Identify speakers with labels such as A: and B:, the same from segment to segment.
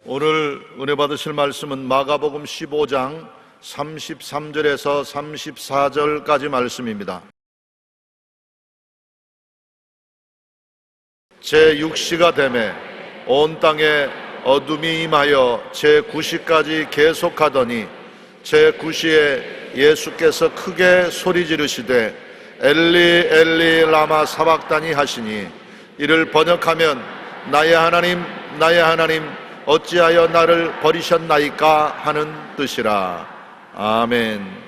A: 오늘 은혜 받으실 말씀은 마가복음 15장 33절에서 34절까지 말씀입니다. 제6시가 되매 온 땅에 어둠이 임하여 제9시까지 계속하더니 제9시에 예수께서 크게 소리 지르시되 엘리 엘리 라마 사박다니 하시니 이를 번역하면 나의 하나님 나의 하나님 어찌하여 나를 버리셨나이까 하는 뜻이라. 아멘.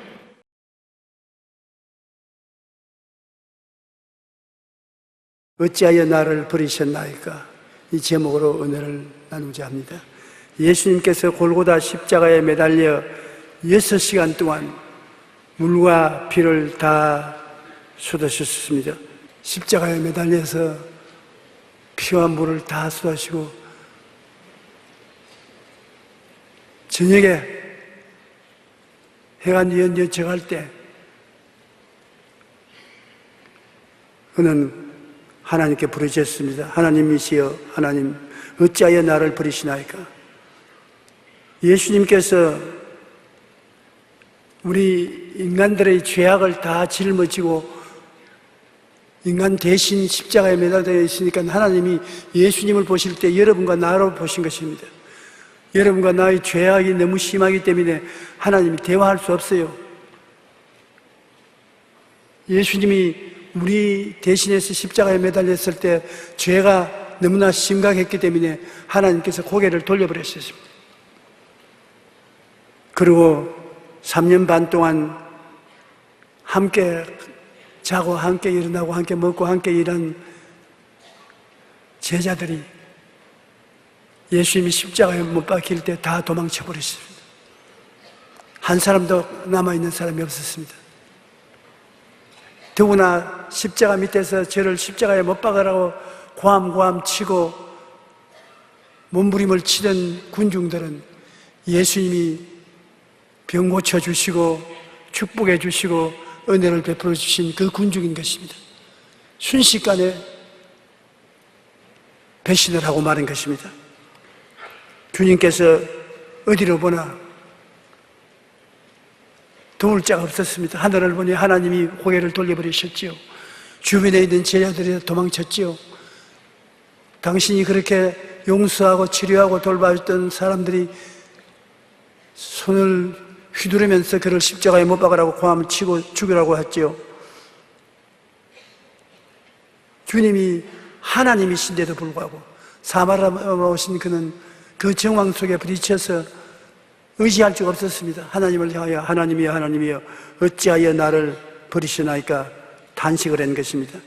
B: 어찌하여 나를 버리셨나이까, 이 제목으로 은혜를 나누자 합니다. 예수님께서 골고다 십자가에 매달려 6시간 동안 물과 피를 다 쏟으셨습니다. 십자가에 매달려서 피와 물을 다 쏟으시고 저녁에 해가 뉘엿뉘엿 져갈 때 그는 하나님께 부르셨습니다. 하나님이시여 하나님 어찌하여 나를 버리시나이까. 예수님께서 우리 인간들의 죄악을 다 짊어지고 인간 대신 십자가에 매달려 있으니까 하나님이 예수님을 보실 때 여러분과 나로 보신 것입니다. 여러분과 나의 죄악이 너무 심하기 때문에 하나님이 대화할 수 없어요. 예수님이 우리 대신해서 십자가에 매달렸을 때 죄가 너무나 심각했기 때문에 하나님께서 고개를 돌려버렸습니다. 그리고 3년 반 동안 함께 자고 함께 일어나고 함께 먹고 함께 일한 제자들이 예수님이 십자가에 못 박힐 때 다 도망쳐 버렸습니다. 한 사람도 남아있는 사람이 없었습니다. 더구나 십자가 밑에서 저를 십자가에 못 박으라고 고함고함 치고 몸부림을 치던 군중들은 예수님이 병 고쳐주시고 축복해 주시고 은혜를 베풀어 주신 그 군중인 것입니다. 순식간에 배신을 하고 마는 것입니다. 주님께서 어디로 보나 도울 자가 없었습니다. 하늘을 보니 하나님이 고개를 돌려버리셨지요. 주변에 있는 제자들이 도망쳤지요. 당신이 그렇게 용서하고 치료하고 돌봐줬던 사람들이 손을 휘두르면서 그를 십자가에 못 박으라고 고함을 치고 죽이라고 했지요. 주님이 하나님이신데도 불구하고 사마리아로 오신 그는 그 정황 속에 부딪혀서 의지할 수가 없었습니다. 하나님을 향하여 하나님이여 하나님이여 어찌하여 나를 버리시나이까 단식을 한 것입니다.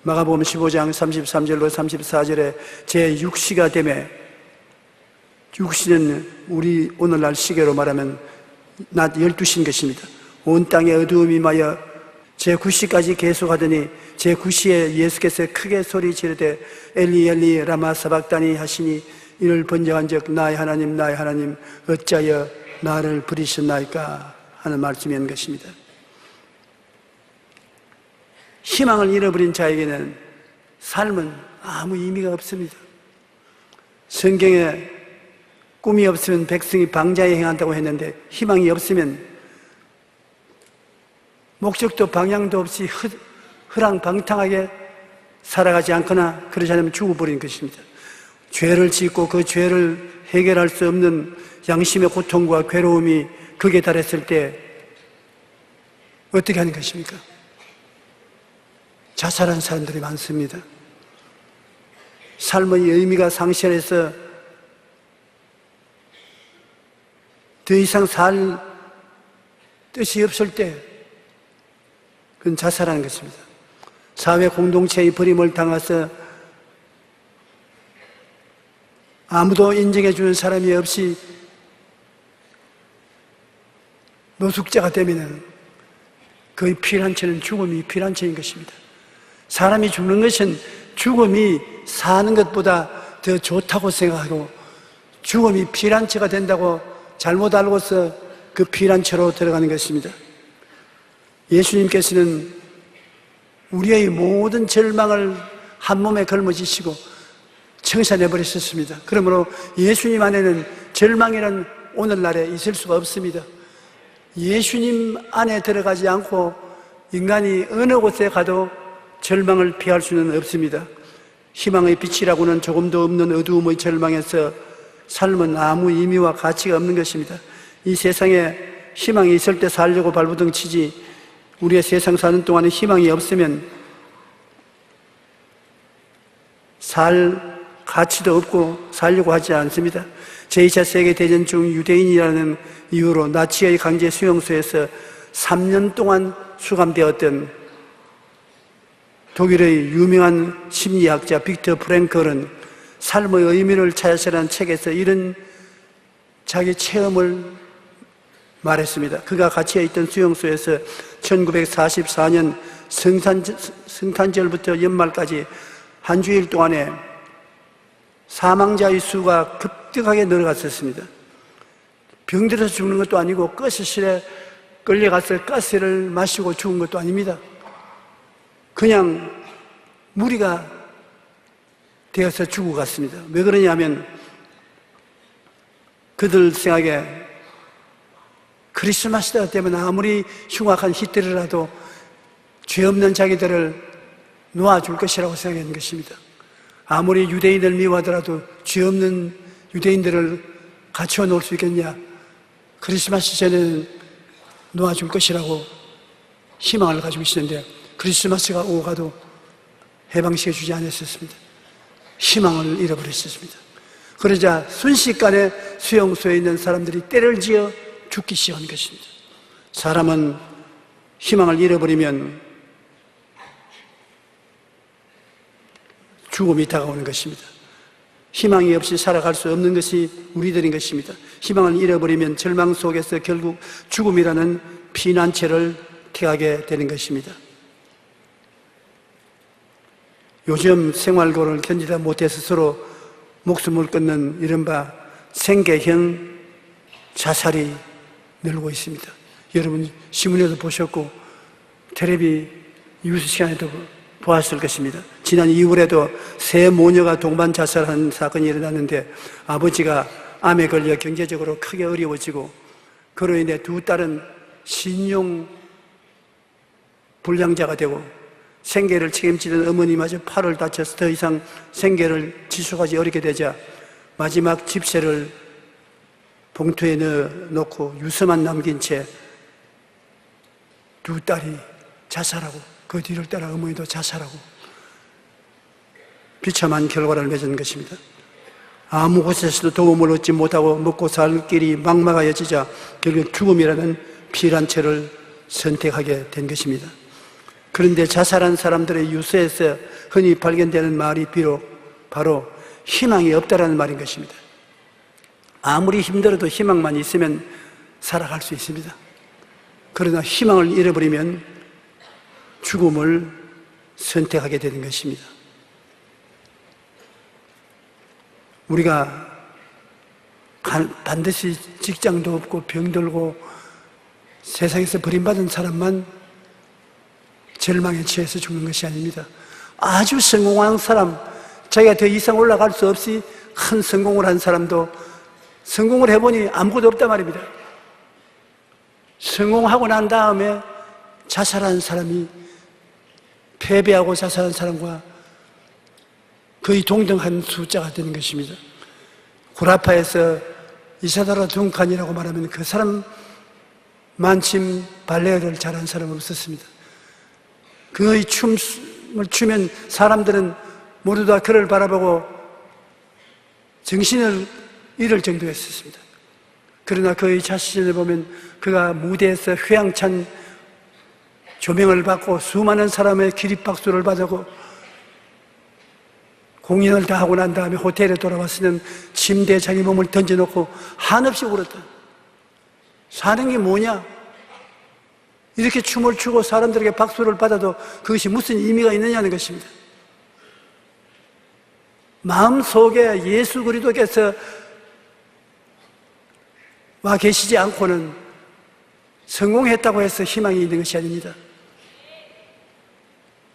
B: 마가복음 15장 33절로 34절에 제6시가 되매, 6시는 우리 오늘날 시계로 말하면 낮 12시인 것입니다. 온 땅에 어두움이 임하여 제9시까지 계속하더니 제9시에 예수께서 크게 소리 지르되 엘리 엘리 라마 사박다니 하시니 이를 번역한즉 나의 하나님 나의 하나님 어찌하여 나를 버리셨나이까 하는 말씀인 것입니다. 희망을 잃어버린 자에게는 삶은 아무 의미가 없습니다. 성경에 꿈이 없으면 백성이 방자에 행한다고 했는데 희망이 없으면 목적도 방향도 없이 허랑방탕하게 살아가지 않거나 그러지 않으면 죽어버린 것입니다. 죄를 짓고 그 죄를 해결할 수 없는 양심의 고통과 괴로움이 극에 달했을 때 어떻게 하는 것입니까? 자살한 사람들이 많습니다. 삶의 의미가 상실해서 더 이상 살 뜻이 없을 때 그건 자살하는 것입니다. 사회 공동체의 버림을 당해서 아무도 인정해 주는 사람이 없이 노숙자가 되면 그의 피란처는 죽음이 피란처인 것입니다. 사람이 죽는 것은 죽음이 사는 것보다 더 좋다고 생각하고 죽음이 피란처가 된다고 잘못 알고서 그 피란처로 들어가는 것입니다. 예수님께서는 우리의 모든 절망을 한 몸에 걸머지시고 청산해버렸었습니다. 그러므로 예수님 안에는 절망이란 오늘날에 있을 수가 없습니다. 예수님 안에 들어가지 않고 인간이 어느 곳에 가도 절망을 피할 수는 없습니다. 희망의 빛이라고는 조금도 없는 어두움의 절망에서 삶은 아무 의미와 가치가 없는 것입니다. 이 세상에 희망이 있을 때 살려고 발버둥 치지, 우리의 세상 사는 동안에 희망이 없으면 살 가치도 없고 살려고 하지 않습니다. 제2차 세계대전 중 유대인이라는 이유로 나치의 강제 수용소에서 3년 동안 수감되었던 독일의 유명한 심리학자 빅터 프랭클은 삶의 의미를 찾아서라는 책에서 이런 자기 체험을 말했습니다. 그가 갇혀 있던 수용소에서 1944년 성탄절부터 연말까지 한 주일 동안에 사망자의 수가 급격하게 늘어갔었습니다. 병들어서 죽는 것도 아니고 가스실에 끌려가서 가스를 마시고 죽은 것도 아닙니다. 그냥 무리가 되어서 죽어 갔습니다. 왜 그러냐면 그들 생각에 크리스마스 때문에 아무리 흉악한 히틀러라도 죄 없는 자기들을 놓아줄 것이라고 생각하는 것입니다. 아무리 유대인을 미워하더라도 죄 없는 유대인들을 갖추어 놓을 수 있겠냐? 크리스마스 전에는 놓아줄 것이라고 희망을 가지고 있었는데 크리스마스가 오고 가도 해방시켜 주지 않았었습니다. 희망을 잃어버렸었습니다. 그러자 순식간에 수용소에 있는 사람들이 때를 지어 죽기 시작한 것입니다. 사람은 희망을 잃어버리면 죽음이 다가오는 것입니다. 희망이 없이 살아갈 수 없는 것이 우리들인 것입니다. 희망을 잃어버리면 절망 속에서 결국 죽음이라는 피난처를 택하게 되는 것입니다. 요즘 생활고를 견디다 못해 스스로 목숨을 끊는 이른바 생계형 자살이 늘고 있습니다. 여러분 신문에도 보셨고 텔레비 뉴스 시간에도 보았을 것입니다. 지난 2월에도 세 모녀가 동반 자살한 사건이 일어났는데 아버지가 암에 걸려 경제적으로 크게 어려워지고 그로 인해 두 딸은 신용 불량자가 되고 생계를 책임지던 어머니마저 팔을 다쳐서 더 이상 생계를 지속하기 어렵게 되자 마지막 집세를 봉투에 넣어놓고 유서만 남긴 채 두 딸이 자살하고 그 뒤를 따라 어머니도 자살하고 비참한 결과를 맺은 것입니다. 아무 곳에서도 도움을 얻지 못하고 먹고 살 길이 막막해지자 결국 죽음이라는 피난처를 선택하게 된 것입니다. 그런데 자살한 사람들의 유서에서 흔히 발견되는 말이 비록 바로 희망이 없다라는 말인 것입니다. 아무리 힘들어도 희망만 있으면 살아갈 수 있습니다. 그러나 희망을 잃어버리면 죽음을 선택하게 되는 것입니다. 우리가 반드시 직장도 없고 병들고 세상에서 버림받은 사람만 절망에 취해서 죽는 것이 아닙니다. 아주 성공한 사람, 자기가 더 이상 올라갈 수 없이 큰 성공을 한 사람도 성공을 해보니 아무것도 없단 말입니다. 성공하고 난 다음에 자살한 사람이 패배하고 자살한 사람과 거의 동등한 숫자가 되는 것입니다. 구라파에서 이사다라 둥칸이라고 말하면 그 사람 만침 발레를 잘한 사람은 없었습니다. 그의 춤을 추면 사람들은 모두 다 그를 바라보고 정신을 잃을 정도였습니다. 그러나 그의 자신을 보면 그가 무대에서 휘황찬 조명을 받고 수많은 사람의 기립박수를 받고 공연을 다 하고 난 다음에 호텔에 돌아왔으면 침대에 자기 몸을 던져놓고 한없이 울었다. 사는 게 뭐냐? 이렇게 춤을 추고 사람들에게 박수를 받아도 그것이 무슨 의미가 있느냐는 것입니다. 마음속에 예수 그리스도께서 와 계시지 않고는 성공했다고 해서 희망이 있는 것이 아닙니다.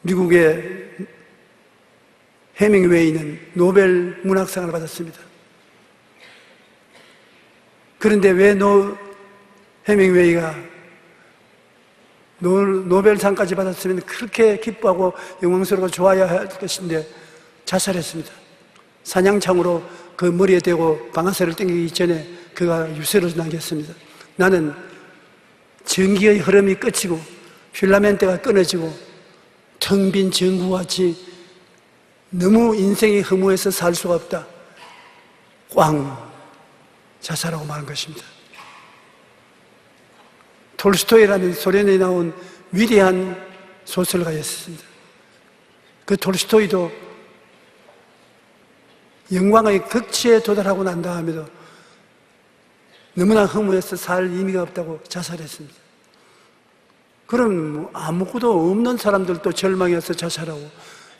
B: 미국의 해밍웨이는 노벨 문학상을 받았습니다. 그런데 왜 헤밍웨이가 노벨상까지 받았으면 그렇게 기뻐하고 영광스럽고 좋아야 할 것인데 자살했습니다. 사냥창으로 그 머리에 대고 방아쇠를 당기기 전에 그가 유서를 남겼습니다. 나는 전기의 흐름이 끝이고 필라멘트가 끊어지고 텅 빈 전구같이 너무 인생이 허무해서 살 수가 없다. 꽝 자살하고 마는 것입니다. 톨스토이라는 소련에 나온 위대한 소설가였습니다. 그 톨스토이도 영광의 극치에 도달하고 난 다음에도 너무나 허무해서 살 의미가 없다고 자살했습니다. 그럼 아무것도 없는 사람들도 절망해서 자살하고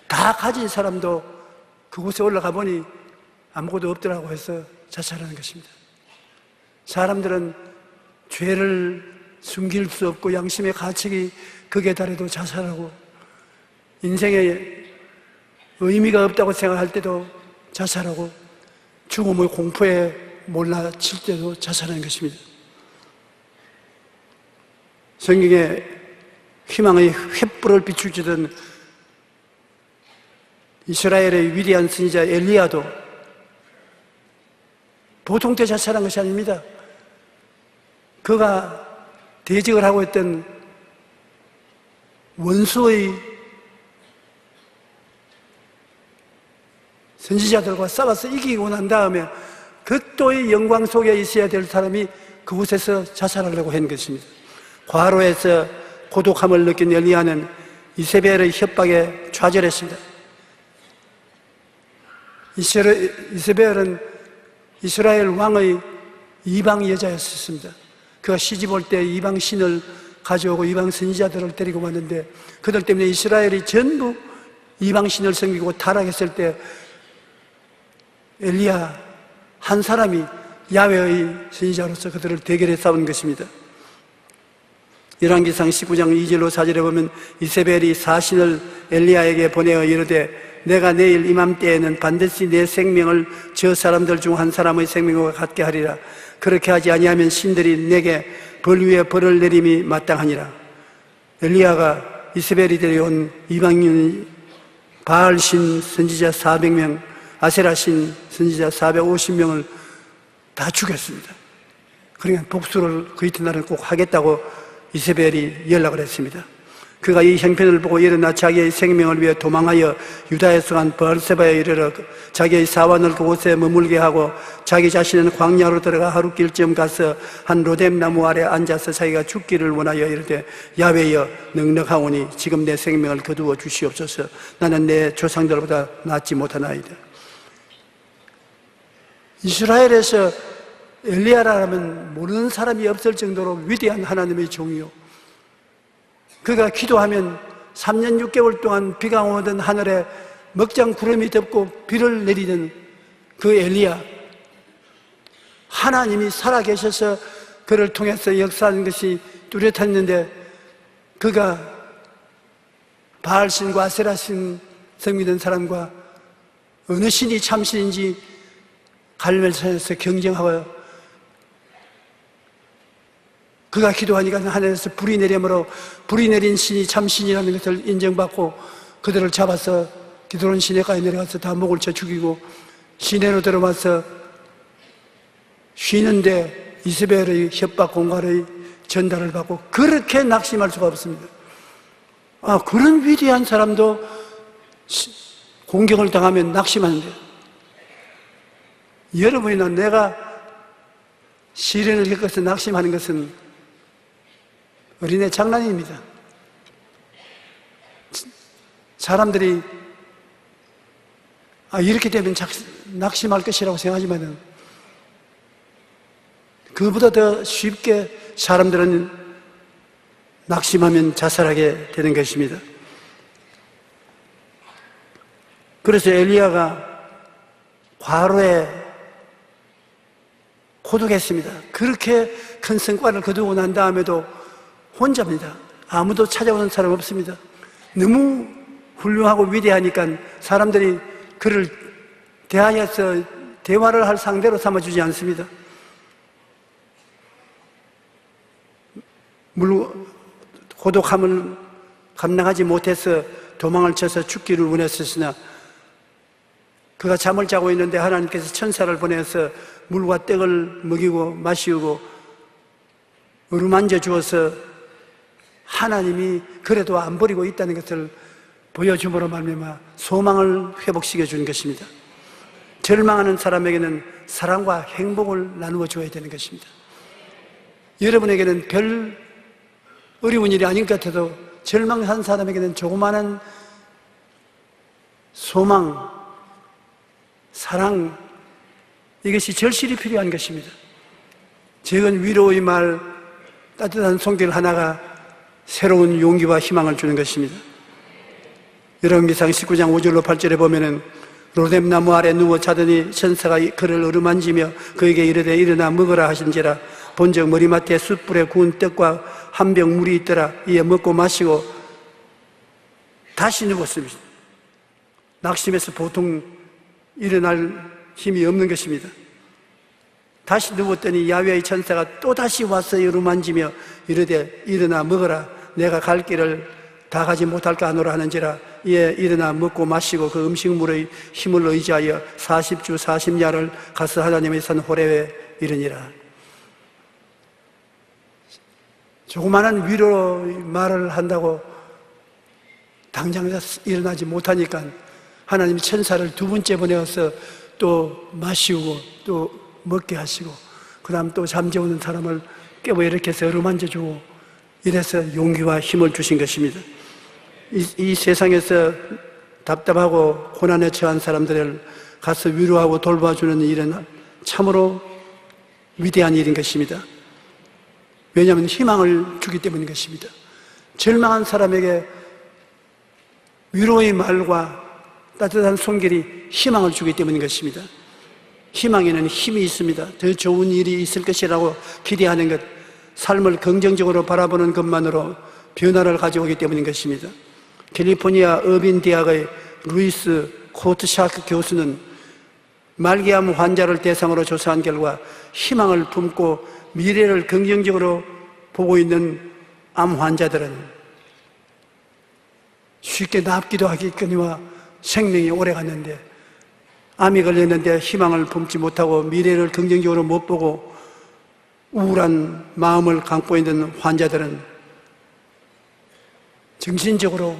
B: 다 가진 사람도 그곳에 올라가 보니 아무것도 없더라고 해서 자살하는 것입니다. 사람들은 죄를 숨길 수 없고 양심의 가책이 극에 달해도 자살하고 인생에 의미가 없다고 생각할 때도 자살하고 죽음의 공포에 몰라칠 때도 자살하는 것입니다. 성경에 희망의 횃불을 비추시던 이스라엘의 위대한 선지자 엘리야도 보통 때 자살한 것이 아닙니다. 그가 대적을 하고 있던 원수의 선지자들과 싸워서 이기고 난 다음에 극도의 영광 속에 있어야 될 사람이 그곳에서 자살하려고 한 것입니다. 과로에서 고독함을 느낀 엘리야는 이세벨의 협박에 좌절했습니다. 이세벨은 이스라엘 왕의 이방 여자였습니다. 그가 시집 올 때 이방 신을 가져오고 이방 선지자들을 데리고 왔는데 그들 때문에 이스라엘이 전부 이방 신을 섬기고 타락했을 때 엘리야 한 사람이 야훼의 선지자로서 그들을 대결해 싸운 것입니다. 열왕기상 19장 2절로 4절에 보면 이세벨이 사신을 엘리야에게 보내어 이르되 내가 내일 이맘때에는 반드시 내 생명을 저 사람들 중 한 사람의 생명과 같게 하리라. 그렇게 하지 아니하면 신들이 내게 벌 위에 벌을 내림이 마땅하니라. 엘리야가 이세벨이 데려온 이방인 바알신 선지자 400명, 아세라신 선지자 450명을 다 죽였습니다. 그러니까 복수를 그 이튿날은 꼭 하겠다고 이세벨이 연락을 했습니다. 그가 이 형편을 보고 일어나 자기의 생명을 위해 도망하여 유다에서 간 브엘세바에 이르러 자기의 사환을 그곳에 머물게 하고 자기 자신은 광야로 들어가 하룻길쯤 가서 한 로뎀 나무 아래 앉아서 자기가 죽기를 원하여 이르되 야훼여 넉넉하오니 지금 내 생명을 거두어 주시옵소서. 나는 내 조상들보다 낫지 못하나이다. 이스라엘에서 엘리야라면 모르는 사람이 없을 정도로 위대한 하나님의 종이요, 그가 기도하면 3년 6개월 동안 비가 오던 하늘에 먹장 구름이 덮고 비를 내리는 그 엘리야, 하나님이 살아계셔서 그를 통해서 역사하는 것이 뚜렷했는데 그가 바알신과 아세라신 섬기던 사람과 어느 신이 참신인지 갈멜산에서 경쟁하고 그가 기도하니까 하늘에서 불이 내리므로 불이 내린 신이 참신이라는 것을 인정받고 그들을 잡아서 기드론 시내가에 내려가서 다 목을 쳐 죽이고 시내로 들어와서 쉬는데 이세벨의 협박 공갈의 전달을 받고 그렇게 낙심할 수가 없습니다. 그런 위대한 사람도 공격을 당하면 낙심하는데 여러분이나 내가 시련을 겪어서 낙심하는 것은 어린애 장난입니다. 사람들이 이렇게 되면 낙심할 것이라고 생각하지만 그보다 더 쉽게 사람들은 낙심하면 자살하게 되는 것입니다. 그래서 엘리야가 과로에 고독했습니다. 그렇게 큰 성과를 거두고 난 다음에도 혼자입니다. 아무도 찾아오는 사람 없습니다. 너무 훌륭하고 위대하니까 사람들이 그를 대하여서 대화를 할 상대로 삼아주지 않습니다. 고독함을 감당하지 못해서 도망을 쳐서 죽기를 원했으나 그가 잠을 자고 있는데 하나님께서 천사를 보내서 물과 떡을 먹이고 마시고 어루만져 주어서 하나님이 그래도 안 버리고 있다는 것을 보여줌으로 말미암아 소망을 회복시켜 주는 것입니다. 절망하는 사람에게는 사랑과 행복을 나누어 줘야 되는 것입니다. 여러분에게는 별 어려운 일이 아닌 것 같아도 절망한 사람에게는 조그마한 소망, 사랑, 이것이 절실히 필요한 것입니다. 적은 위로의 말, 따뜻한 손길 하나가 새로운 용기와 희망을 주는 것입니다. 열왕기상 19장 5절로 8절에 보면은 로뎀나무 아래 누워 자더니 천사가 그를 어루만지며 그에게 이르되 일어나 먹으라 하신지라. 본즉 머리맡에 숯불에 구운 떡과 한 병 물이 있더라. 이에 먹고 마시고 다시 누웠습니다. 낙심해서 보통 일어날 힘이 없는 것입니다. 다시 누웠더니 야훼의 천사가 또다시 와서 어루만지며 이르되 일어나 먹으라. 내가 갈 길을 다 가지 못할까 하노라 하는지라. 이에 일어나 먹고 마시고 그 음식물의 힘을 의지하여 40주 40야를 가서 하나님의 산 호렙에 이르니라. 조그마한 위로 말을 한다고 당장 일어나지 못하니까 하나님이 천사를 두 번째 보내어서 또 마시고 또 먹게 하시고 그 다음 또 잠재우는 사람을 깨워 일으켜서 어루만져주고 이래서 용기와 힘을 주신 것입니다. 이 세상에서 답답하고 고난에 처한 사람들을 가서 위로하고 돌봐주는 일은 참으로 위대한 일인 것입니다. 왜냐하면 희망을 주기 때문인 것입니다. 절망한 사람에게 위로의 말과 따뜻한 손길이 희망을 주기 때문인 것입니다. 희망에는 힘이 있습니다. 더 좋은 일이 있을 것이라고 기대하는 것, 삶을 긍정적으로 바라보는 것만으로 변화를 가져오기 때문인 것입니다. 캘리포니아 어빈 대학의 루이스 코트샤크 교수는 말기암 환자를 대상으로 조사한 결과 희망을 품고 미래를 긍정적으로 보고 있는 암 환자들은 쉽게 낫기도 하겠거니와 생명이 오래 갔는데, 암이 걸렸는데 희망을 품지 못하고 미래를 긍정적으로 못 보고 우울한 마음을 갖고 있는 환자들은 정신적으로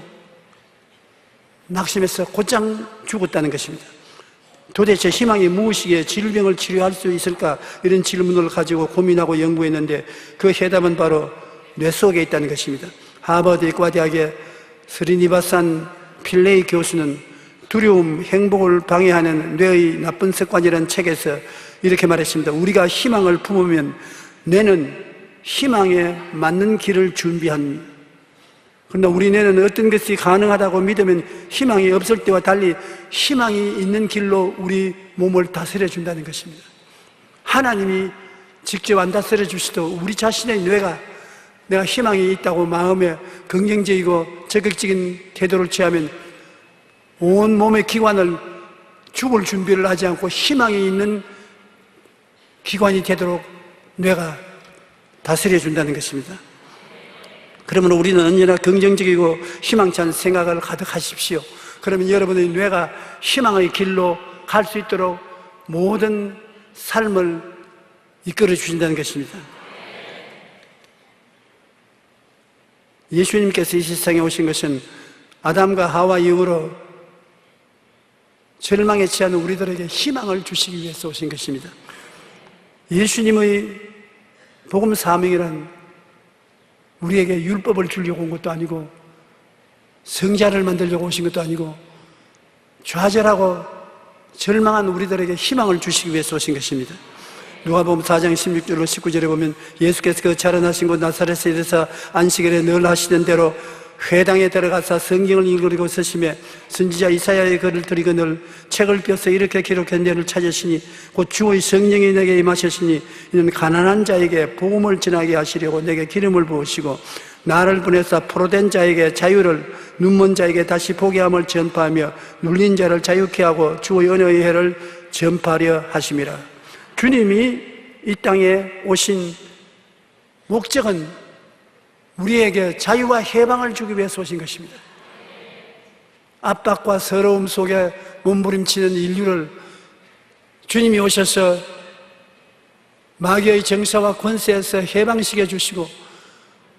B: 낙심해서 곧장 죽었다는 것입니다. 도대체 희망이 무엇이기에 질병을 치료할 수 있을까? 이런 질문을 가지고 고민하고 연구했는데 그 해답은 바로 뇌 속에 있다는 것입니다. 하버드 의과대학의 스리니바산 필레이 교수는 두려움, 행복을 방해하는 뇌의 나쁜 습관이라는 책에서 이렇게 말했습니다. 우리가 희망을 품으면 뇌는 희망에 맞는 길을 준비합니다. 그러나 우리 뇌는 어떤 것이 가능하다고 믿으면 희망이 없을 때와 달리 희망이 있는 길로 우리 몸을 다스려 준다는 것입니다. 하나님이 직접 안 다스려 주시도 우리 자신의 뇌가 내가 희망이 있다고 마음에 긍정적이고 적극적인 태도를 취하면 온 몸의 기관을 죽을 준비를 하지 않고 희망이 있는 기관이 되도록 뇌가 다스려 준다는 것입니다. 그러면 우리는 언제나 긍정적이고 희망찬 생각을 가득하십시오. 그러면 여러분의 뇌가 희망의 길로 갈 수 있도록 모든 삶을 이끌어 주신다는 것입니다. 예수님께서 이 세상에 오신 것은 아담과 하와 이후로 절망에 처한 우리들에게 희망을 주시기 위해서 오신 것입니다. 예수님의 복음 사명이란 우리에게 율법을 주려고 온 것도 아니고 성자를 만들려고 오신 것도 아니고 좌절하고 절망한 우리들에게 희망을 주시기 위해서 오신 것입니다. 누가복음 4장 16절로 19절에 보면 예수께서 그 자라나신 곳 나사렛에 이르사 안식일에 늘 하시던 대로 회당에 들어가서 성경을 읽으려고 서심해 선지자 이사야의 글을 들이거늘 책을 펴서 이렇게 기록한 데를 찾으시니 곧 주의 성령이 내게 임하셨으니 이는 가난한 자에게 복음을 전하게 하시려고 내게 기름을 부으시고 나를 보내사 포로된 자에게 자유를, 눈먼 자에게 다시 보게 함을 전파하며 눌린 자를 자유케 하고 주의 은혜의 해를 전파하려 하심이라. 주님이 이 땅에 오신 목적은 우리에게 자유와 해방을 주기 위해서 오신 것입니다. 압박과 서러움 속에 몸부림치는 인류를 주님이 오셔서 마귀의 정사와 권세에서 해방시켜 주시고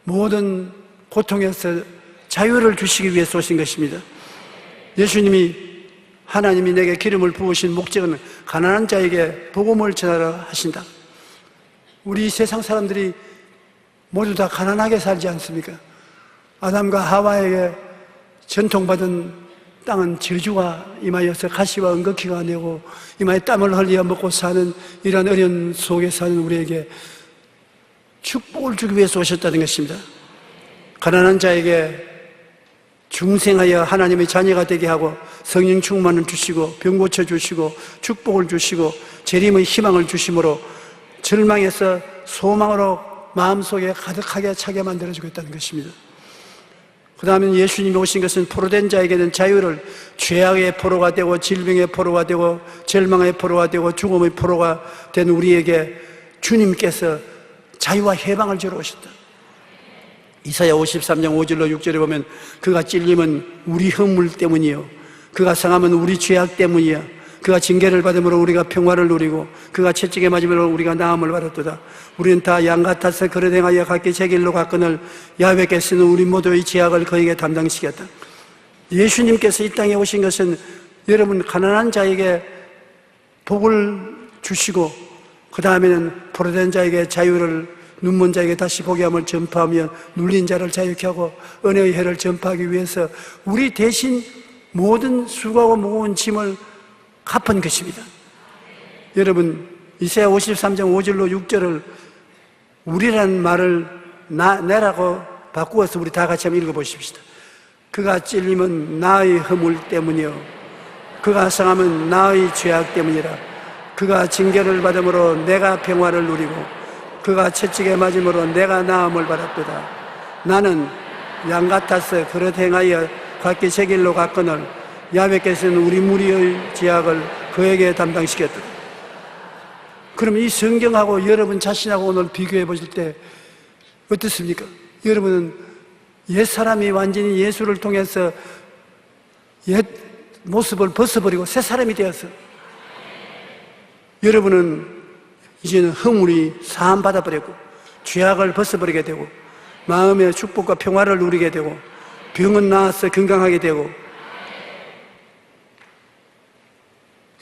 B: 모든 고통에서 자유를 주시기 위해서 오신 것입니다. 예수님이 하나님이 내게 기름을 부으신 목적은 가난한 자에게 복음을 전하러 하신다. 우리 세상 사람들이 모두 다 가난하게 살지 않습니까? 아담과 하와에게 전통받은 땅은 저주가 임하여서 가시와 은거키가 내고 이마에 땀을 흘려 먹고 사는 이러한 어려운 속에 사는 우리에게 축복을 주기 위해서 오셨다는 것입니다. 가난한 자에게 중생하여 하나님의 자녀가 되게 하고 성령 충만을 주시고 병 고쳐주시고 축복을 주시고 재림의 희망을 주심으로 절망에서 소망으로 마음속에 가득하게 차게 만들어주겠다는 것입니다. 그 다음에 예수님이 오신 것은 포로된 자에게는 자유를, 죄악의 포로가 되고 질병의 포로가 되고 절망의 포로가 되고 죽음의 포로가 된 우리에게 주님께서 자유와 해방을 주러 오셨다. 이사야 53장 5절로 6절에 보면 그가 찔림은 우리 허물 때문이요 그가 상함은 우리 죄악 때문이야. 그가 징계를 받음으로 우리가 평화를 누리고 그가 채찍에 맞음으로 우리가 나음을 받았도다. 우리는 다 양 같아서 그릇 행하여 각기 제 길로 갔거늘 야훼께서는 우리 모두의 죄악을 그에게 담당시켰다. 예수님께서 이 땅에 오신 것은 여러분 가난한 자에게 복을 주시고 그 다음에는 포로된 자에게 자유를, 눈먼 자에게 다시 보게 함을 전파하며 눌린 자를 자유케 하고 은혜의 해를 전파하기 위해서 우리 대신 모든 수고하고 무거운 짐을 갚은 것입니다. 여러분 이사야 53장 5절로 6절을 우리라는 말을 내라고 바꾸어서 우리 다 같이 한번 읽어보십시다. 그가 찔림은 나의 허물 때문이요 그가 상함은 나의 죄악 때문이라. 그가 징계를 받음으로 내가 평화를 누리고 그가 채찍에 맞음으로 내가 나음을 받았도다. 나는 양 같아서 그릇 행하여 각기 제 길로 갔거늘 야훼께서는 우리 무리의 죄악을 그에게 담당시켰다. 그럼 이 성경하고 여러분 자신하고 오늘 비교해 보실 때 어떻습니까? 여러분은 옛사람이 완전히 예수를 통해서 옛 모습을 벗어버리고 새 사람이 되어서 여러분은 이제는 허물이 사함받아버렸고 죄악을 벗어버리게 되고 마음의 축복과 평화를 누리게 되고 병은 나아서 건강하게 되고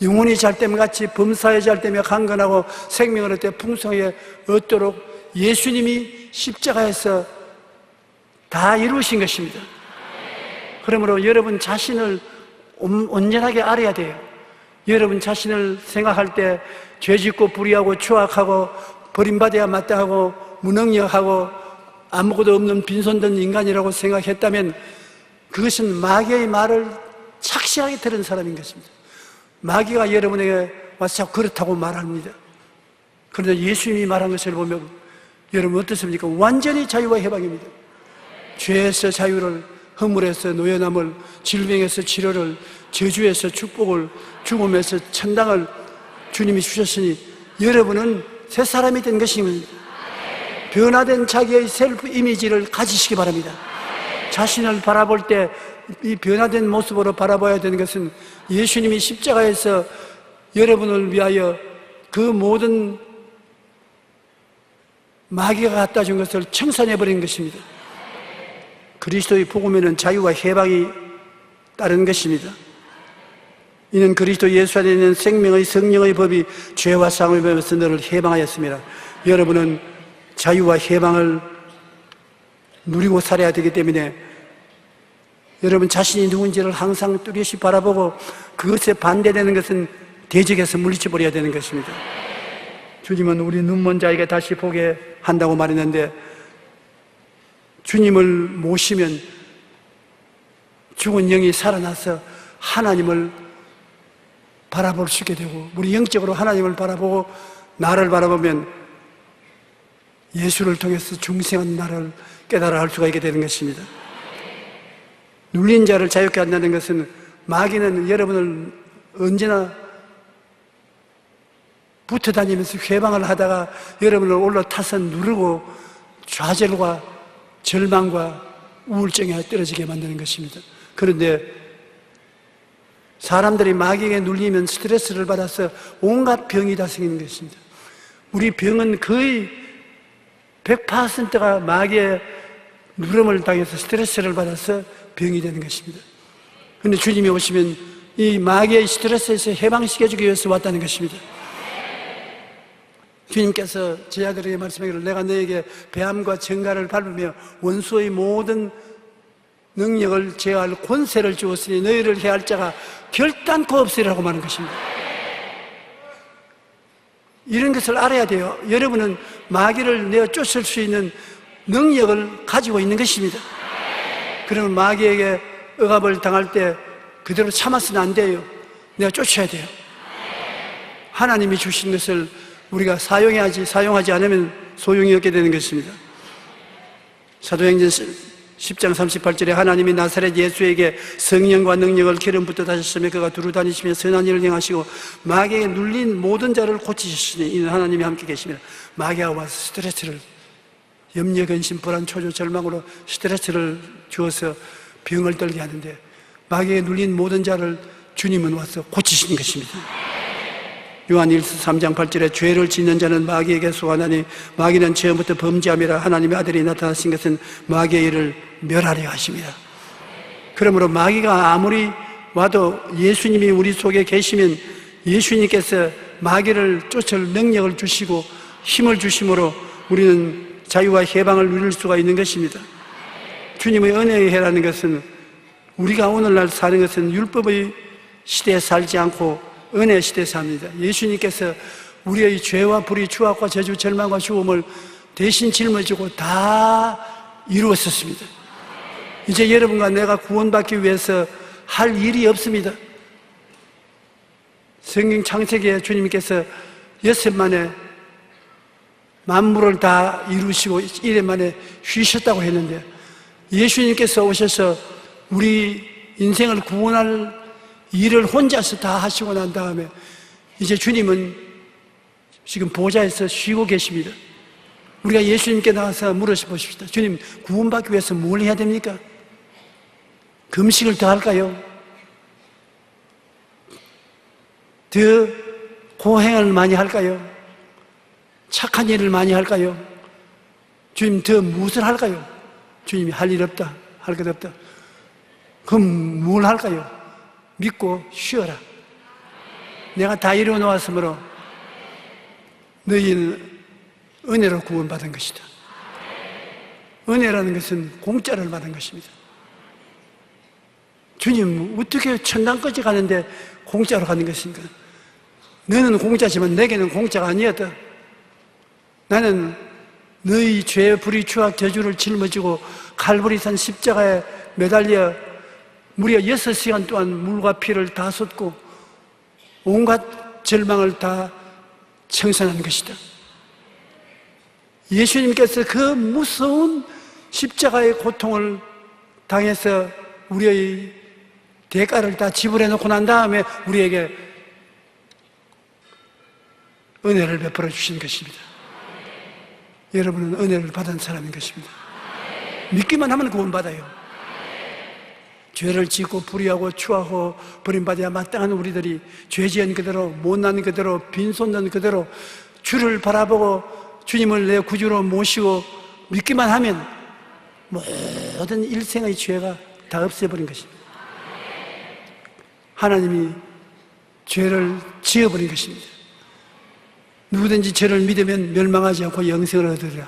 B: 영혼이 잘됨같이 범사에 잘되며 강건하고 생명을 얻되 풍성하게 얻도록 예수님이 십자가에서 다 이루신 것입니다. 그러므로 여러분 자신을 온전하게 알아야 돼요. 여러분 자신을 생각할 때 죄짓고 불의하고 추악하고 버림받아야 마땅하고 무능력하고 아무것도 없는 빈손된 인간이라고 생각했다면 그것은 마귀의 말을 착실하게 들은 사람인 것입니다. 마귀가 여러분에게 와서 자꾸 그렇다고 말합니다. 그런데 예수님이 말한 것을 보면 여러분 어떻습니까? 완전히 자유와 해방입니다. 죄에서 자유를, 허물에서 노연함을, 질병에서 치료를, 저주에서 축복을, 죽음에서 천당을 주님이 주셨으니 여러분은 새 사람이 된 것입니다. 변화된 자기의 셀프 이미지를 가지시기 바랍니다. 자신을 바라볼 때 이 변화된 모습으로 바라봐야 되는 것은 예수님이 십자가에서 여러분을 위하여 그 모든 마귀가 갖다 준 것을 청산해버린 것입니다. 그리스도의 복음에는 자유와 해방이 따른 것입니다. 이는 그리스도 예수 안에 있는 생명의 성령의 법이 죄와 상을 범해서 너를 해방하였습니다. 여러분은 자유와 해방을 누리고 살아야 되기 때문에 여러분 자신이 누군지를 항상 뚜렷이 바라보고 그것에 반대되는 것은 대적에서 물리쳐버려야 되는 것입니다. 주님은 우리 눈먼 자에게 다시 보게 한다고 말했는데 주님을 모시면 죽은 영이 살아나서 하나님을 바라볼 수 있게 되고 우리 영적으로 하나님을 바라보고 나를 바라보면 예수를 통해서 중생한 나를 깨달아 알 수가 있게 되는 것입니다. 눌린 자를 자유케 한다는 것은 마귀는 여러분을 언제나 붙어 다니면서 회방을 하다가 여러분을 올라타서 누르고 좌절과 절망과 우울증에 떨어지게 만드는 것입니다. 그런데 사람들이 마귀에게 눌리면 스트레스를 받아서 온갖 병이 다 생기는 것입니다. 우리 병은 거의 100%가 마귀의 누름을 당해서 스트레스를 받아서 병이 되는 것입니다. 그런데 주님이 오시면 이 마귀의 스트레스에서 해방시켜주기 위해서 왔다는 것입니다. 주님께서 제 아들에게 말씀하기를 내가 너에게 배암과 정갈을 밟으며 원수의 모든 능력을 제어할 권세를 주었으니 너희를 해할 자가 결단코 없으리라고 말하는 것입니다. 이런 것을 알아야 돼요. 여러분은 마귀를 내어 쫓을 수 있는 능력을 가지고 있는 것입니다. 그러면 마귀에게 억압을 당할 때 그대로 참아서는 안 돼요. 내가 쫓아야 돼요. 하나님이 주신 것을 우리가 사용하지 않으면 소용이 없게 되는 것입니다. 사도행전 10장 38절에 하나님이 나사렛 예수에게 성령과 능력을 기름 붓듯 하셨으며 그가 두루 다니시며 선한 일을 행하시고 마귀에게 눌린 모든 자를 고치셨으니 이는 하나님이 함께 계시며 마귀가 와서 스트레스를 염려, 근심, 불안, 초조, 절망으로 스트레스를 주어서 병을 떨게 하는데 마귀에 눌린 모든 자를 주님은 와서 고치시는 것입니다. 요한일서 3장 8절에 죄를 짓는 자는 마귀에게 속하나니 마귀는 처음부터 범죄함이라 하나님의 아들이 나타나신 것은 마귀의 일을 멸하려 하십니다. 그러므로 마귀가 아무리 와도 예수님이 우리 속에 계시면 예수님께서 마귀를 쫓을 능력을 주시고 힘을 주심으로 우리는 자유와 해방을 누릴 수가 있는 것입니다. 주님의 은혜의 해라는 것은 우리가 오늘날 사는 것은 율법의 시대에 살지 않고 은혜 시대에 삽니다. 예수님께서 우리의 죄와 불의, 추악과 저주, 절망과 죽음을 대신 짊어지고 다 이루었었습니다. 이제 여러분과 내가 구원받기 위해서 할 일이 없습니다. 성경 창세기에 주님께서 6일 만에 만물을 다 이루시고 1일 만에 쉬셨다고 했는데 예수님께서 오셔서 우리 인생을 구원할 일을 혼자서 다 하시고 난 다음에 이제 주님은 지금 보좌에서 쉬고 계십니다. 우리가 예수님께 나와서 물어보십시다. 주님, 구원받기 위해서 뭘 해야 됩니까? 금식을 더 할까요? 더 고행을 많이 할까요? 착한 일을 많이 할까요? 주님, 더 무엇을 할까요? 주님이 할 일 없다, 할 것 없다. 그럼 뭘 할까요? 믿고 쉬어라. 내가 다 이루어 놓았으므로 너희는 은혜로 구원받은 것이다. 은혜라는 것은 공짜를 받은 것입니다. 주님, 어떻게 천당까지 가는데 공짜로 가는 것인가? 너는 공짜지만 내게는 공짜가 아니었다. 나는 너희 죄, 불의, 추악, 저주를 짊어지고 칼보리산 십자가에 매달려 무려 6시간 동안 물과 피를 다 쏟고 온갖 절망을 다 청산한 것이다. 예수님께서 그 무서운 십자가의 고통을 당해서 우리의 대가를 다 지불해 놓고 난 다음에 우리에게 은혜를 베풀어 주신 것입니다. 여러분은 은혜를 받은 사람인 것입니다. 믿기만 하면 구원받아요. 죄를 짓고 불의하고 추하고 버림받아야 마땅한 우리들이 죄지은 그대로, 못난 그대로, 빈손든 그대로 주를 바라보고 주님을 내 구주로 모시고 믿기만 하면 모든 일생의 죄가 다 없애버린 것입니다. 하나님이 죄를 지어버린 것입니다. 누구든지 저를 믿으면 멸망하지 않고 영생을 얻으리라.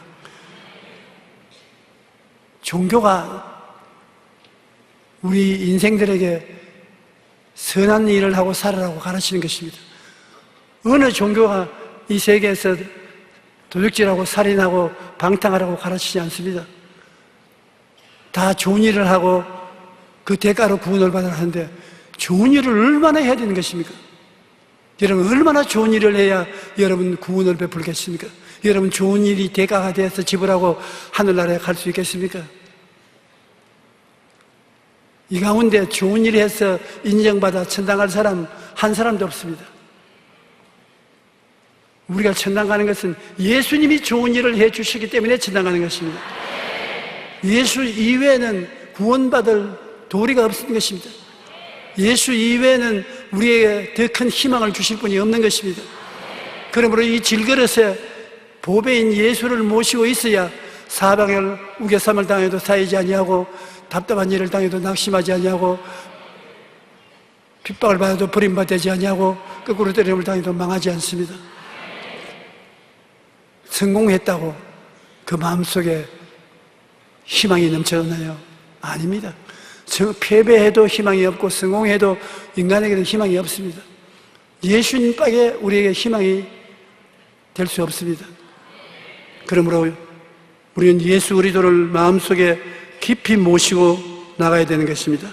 B: 종교가 우리 인생들에게 선한 일을 하고 살아라고 가르치는 것입니다. 어느 종교가 이 세계에서 도둑질하고 살인하고 방탕하라고 가르치지 않습니다. 다 좋은 일을 하고 그 대가로 구원을 받으라 하는데 좋은 일을 얼마나 해야 되는 것입니까? 여러분, 얼마나 좋은 일을 해야 여러분 구원을 베풀겠습니까? 여러분, 좋은 일이 대가가 되어서 지불하고 하늘나라에 갈 수 있겠습니까? 이 가운데 좋은 일을 해서 인정받아 천당 갈 사람 한 사람도 없습니다. 우리가 천당 가는 것은 예수님이 좋은 일을 해 주시기 때문에 천당 가는 것입니다. 예수 이외에는 구원받을 도리가 없는 것입니다. 예수 이외에는 우리에게 더 큰 희망을 주실 분이 없는 것입니다. 그러므로 이 질그릇에 보배인 예수를 모시고 있어야 사방을 우겨쌈을 당해도 쌓이지 아니하고 답답한 일을 당해도 낙심하지 아니하고 핍박을 받아도 버림받지 아니하고 거꾸로 때림을 당해도 망하지 않습니다. 성공했다고 그 마음속에 희망이 넘쳐나요? 아닙니다. 패배해도 희망이 없고 성공해도 인간에게는 희망이 없습니다. 예수님 밖에 우리에게 희망이 될 수 없습니다. 그러므로 우리는 예수 그리스도를 마음속에 깊이 모시고 나가야 되는 것입니다.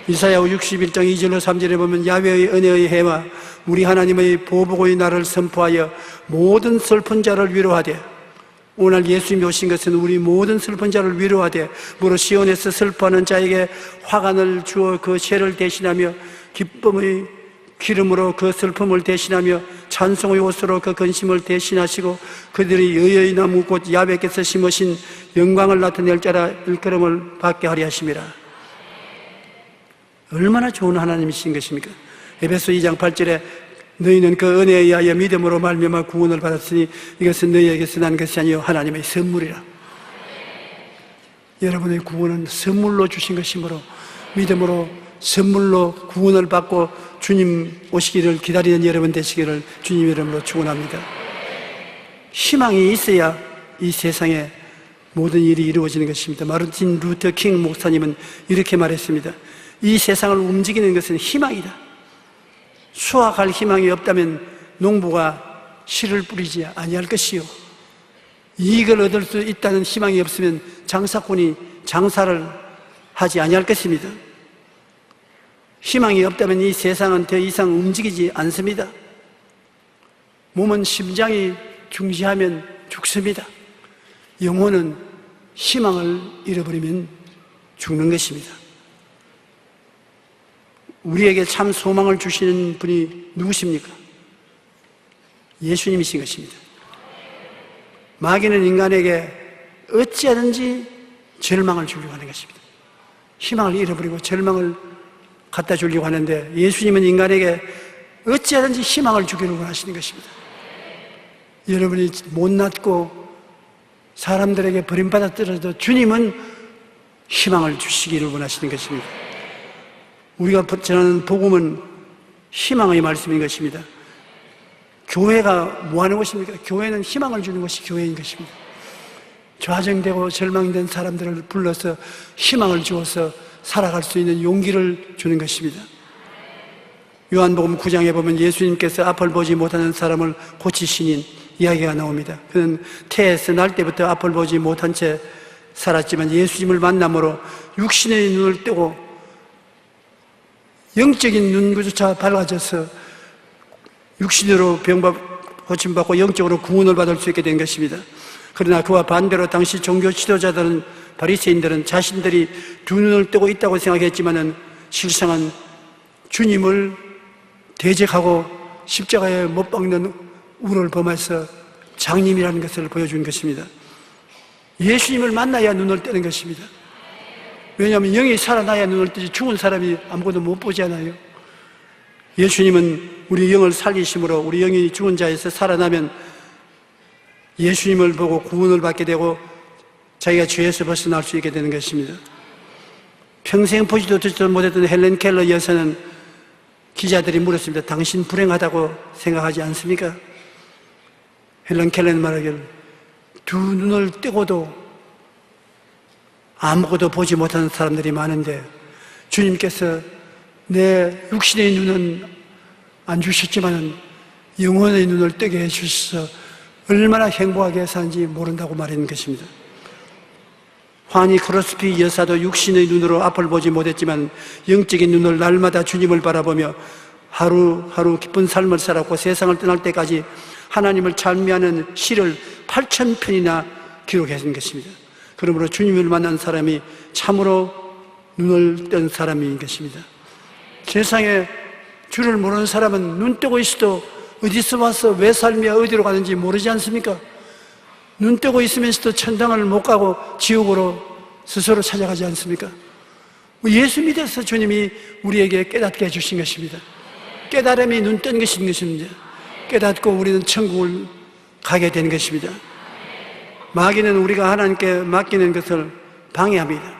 B: 이사야 61장 2절로 3절에 보면 야훼의 은혜의 해와 우리 하나님의 보복의 날을 선포하여 모든 슬픈 자를 위로하되, 오늘 예수님이 오신 것은 우리 모든 슬픈 자를 위로하되 무릇 시온에서 슬퍼하는 자에게 화관을 주어 그 죄를 대신하며 기쁨의 기름으로 그 슬픔을 대신하며 찬송의 옷으로 그 근심을 대신하시고 그들이 여여의 나무 곧 야훼께서 심으신 영광을 나타낼 자라 일컬음을 받게 하리 하심이라. 얼마나 좋은 하나님이신 것입니까? 에베소 2장 8절에 너희는 그 은혜에 의하여 믿음으로 말미암아 구원을 받았으니 이것은 너희에게서 난 것이 아니요 하나님의 선물이라. 여러분의 구원은 선물로 주신 것이므로 믿음으로 선물로 구원을 받고 주님 오시기를 기다리는 여러분 되시기를 주님 이름으로 축원합니다. 희망이 있어야 이 세상에 모든 일이 이루어지는 것입니다. 마르틴 루터 킹 목사님은 이렇게 말했습니다. 이 세상을 움직이는 것은 희망이다. 수확할 희망이 없다면 농부가 씨를 뿌리지 아니할 것이요, 이익을 얻을 수 있다는 희망이 없으면 장사꾼이 장사를 하지 아니할 것입니다. 희망이 없다면 이 세상은 더 이상 움직이지 않습니다. 몸은 심장이 중시하면 죽습니다. 영혼은 희망을 잃어버리면 죽는 것입니다. 우리에게 참 소망을 주시는 분이 누구십니까? 예수님이신 것입니다. 마귀는 인간에게 어찌하든지 절망을 주려고 하는 것입니다. 희망을 잃어버리고 절망을 갖다 주려고 하는데 예수님은 인간에게 어찌하든지 희망을 주기를 원하시는 것입니다. 여러분이 못났고 사람들에게 버림받았더라도 주님은 희망을 주시기를 원하시는 것입니다. 우리가 전하는 복음은 희망의 말씀인 것입니다. 교회가 뭐 하는 것입니까? 교회는 희망을 주는 것이 교회인 것입니다. 좌정되고 절망된 사람들을 불러서 희망을 주어서 살아갈 수 있는 용기를 주는 것입니다. 요한복음 9장에 보면 예수님께서 앞을 보지 못하는 사람을 고치시는 이야기가 나옵니다. 그는 태에서 날 때부터 앞을 보지 못한 채 살았지만 예수님을 만남으로 육신의 눈을 뜨고 영적인 눈조차 밝아져서 육신으로 고침받고 영적으로 구원을 받을 수 있게 된 것입니다. 그러나 그와 반대로 당시 종교 지도자들은, 바리새인들은 자신들이 두 눈을 뜨고 있다고 생각했지만은 실상은 주님을 대적하고 십자가에 못 박는 우를 범해서 장님이라는 것을 보여준 것입니다. 예수님을 만나야 눈을 뜨는 것입니다. 왜냐하면 영이 살아나야 눈을 뜨지 죽은 사람이 아무것도 못 보잖아요. 예수님은 우리 영을 살리심으로 우리 영이 죽은 자에서 살아나면 예수님을 보고 구원을 받게 되고 자기가 죄에서 벗어날 수 있게 되는 것입니다. 평생 보지도 듣지도 못했던 헬렌 켈러 여사는 기자들이 물었습니다. 당신 불행하다고 생각하지 않습니까? 헬렌 켈러는 말하기를 두 눈을 뜨고도 아무것도 보지 못하는 사람들이 많은데 주님께서 내 육신의 눈은 안 주셨지만 영혼의 눈을 뜨게 해주셔서 얼마나 행복하게 사는지 모른다고 말하는 것입니다. 환희 크로스피 여사도 육신의 눈으로 앞을 보지 못했지만 영적인 눈을 날마다 주님을 바라보며 하루하루 기쁜 삶을 살았고 세상을 떠날 때까지 하나님을 찬미하는 시를 8,000편이나 기록했던 것입니다. 그러므로 주님을 만난 사람이 참으로 눈을 뜬 사람인 것입니다. 세상에 주를 모르는 사람은 눈 뜨고 있어도 어디서 와서 왜 살며 어디로 가는지 모르지 않습니까? 눈 뜨고 있으면서도 천당을 못 가고 지옥으로 스스로 찾아가지 않습니까? 예수 믿어서 주님이 우리에게 깨닫게 해주신 것입니다. 깨달음이 눈 뜬 것입니다. 깨닫고 우리는 천국을 가게 되는 것입니다. 마귀는 우리가 하나님께 맡기는 것을 방해합니다.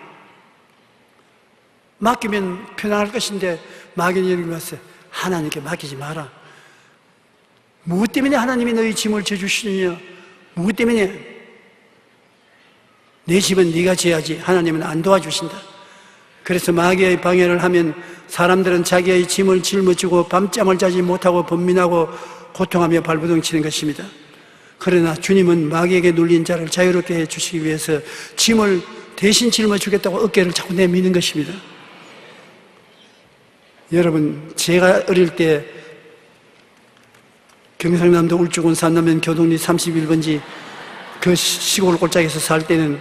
B: 맡기면 편안할 것인데 마귀는 여기 왔어요. 하나님께 맡기지 마라. 무엇 때문에 하나님이 너희 짐을 져주시느냐? 무엇 때문에? 내 집은 네가 지어야지. 하나님은 안 도와주신다. 그래서 마귀의 방해를 하면 사람들은 자기의 짐을 짊어지고 밤잠을 자지 못하고 번민하고 고통하며 발버둥 치는 것입니다. 그러나 주님은 마귀에게 눌린 자를 자유롭게 해주시기 위해서 짐을 대신 짊어주겠다고 어깨를 자꾸 내미는 것입니다. 여러분, 제가 어릴 때 경상남도 울주군 산남면 교동리 31번지 그 시골 골짜기에서 살 때는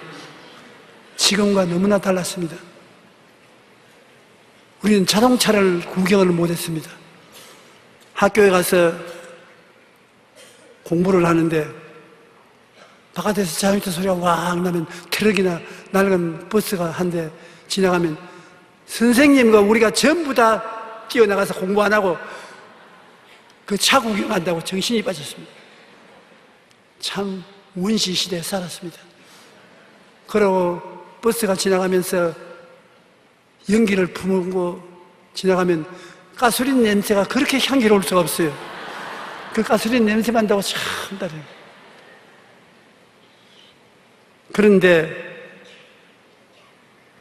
B: 지금과 너무나 달랐습니다. 우리는 자동차를 구경을 못했습니다. 학교에 가서 공부를 하는데 바깥에서 자동차 소리가 왕 나면 트럭이나 낡은 버스가 한 대 지나가면 선생님과 우리가 전부 다 뛰어나가서 공부 안 하고 그 차 구경한다고 정신이 빠졌습니다. 참 원시 시대에 살았습니다. 그러고 버스가 지나가면서 연기를 품고 지나가면 가솔린 냄새가 그렇게 향기로울 수가 없어요. 그 가솔린 냄새 만다고 참 다르요. 그런데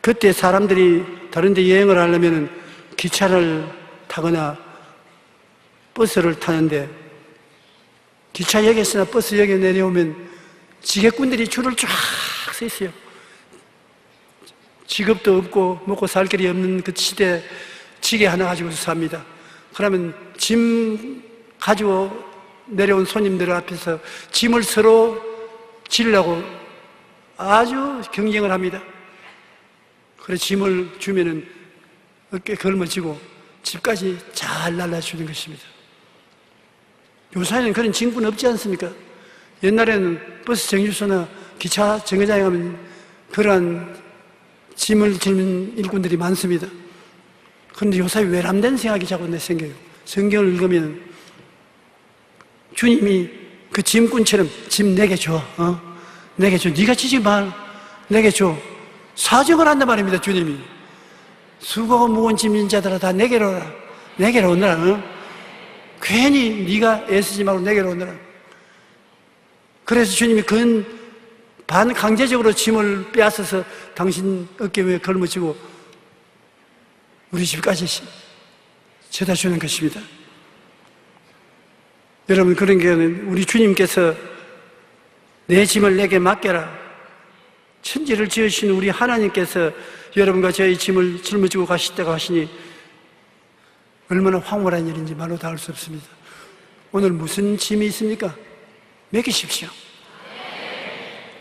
B: 그때 사람들이 다른 데 여행을 하려면 기차를 타거나 버스를 타는데 기차역에서나 버스역에 내려오면 지게꾼들이 줄을 쫙 서 있어요. 직업도 없고 먹고 살 길이 없는 그 시대에 지게 하나 가지고서 삽니다. 그러면 짐 가지고 내려온 손님들 앞에서 짐을 서로 지려고 아주 경쟁을 합니다. 그래서 짐을 주면은 어깨에 걸머지고 집까지 잘 날라주는 것입니다. 요새는 그런 징구는 없지 않습니까? 옛날에는 버스 정류소나 기차 정거장에 가면 그러한 짐을 짊는 일꾼들이 많습니다. 그런데 요새 외람된 생각이 자꾸 내 생겨요. 성경을 읽으면 주님이 그 짐꾼처럼 짐 내게 줘. 내게 줘. 네가 지지 말. 내게 줘. 사정을 한단 말입니다. 주님이. 수고하고 무거운 짐진 자들아 다 내게로 오라. 내게로 오너라. 괜히 네가 애쓰지 말고 내게로 오너라. 그래서 주님이 반강제적으로 짐을 빼앗아서 당신 어깨 위에 걸머지고 우리 집까지 쳐다 주는 것입니다. 여러분, 그런 경우는 우리 주님께서 내 짐을 내게 맡겨라. 천지를 지으신 우리 하나님께서 여러분과 저의 짐을 짊어지고 가시다고 하시니 얼마나 황홀한 일인지 말로 다 할 수 없습니다. 오늘 무슨 짐이 있습니까? 맡기십시오.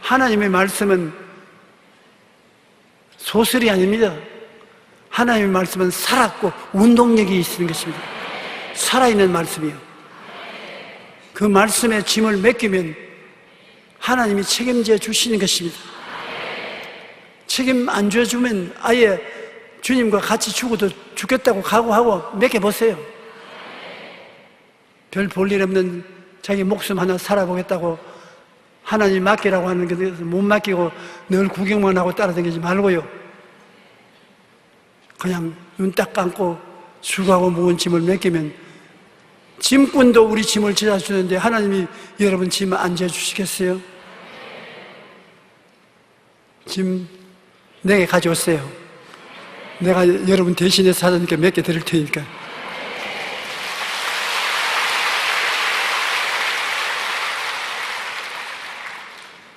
B: 하나님의 말씀은 소설이 아닙니다. 하나님의 말씀은 살았고 운동력이 있는 것입니다. 살아있는 말씀이요. 그 말씀에 짐을 맡기면 하나님이 책임져 주시는 것입니다. 책임 안 져주면 아예 주님과 같이 죽어도 죽겠다고 각오하고 맡겨보세요. 별 볼 일 없는 자기 목숨 하나 살아보겠다고 하나님 맡기라고 하는 것에서 못 맡기고 늘 구경만 하고 따라다니지 말고요. 그냥 눈 딱 감고 수고하고 무거운 짐을 맡기면 짐꾼도 우리 짐을 져주는데 하나님이 여러분 짐 안 져주시겠어요? 짐 내게 가져오세요. 내가 여러분 대신해서 하나님께 몇 개 드릴 테니까.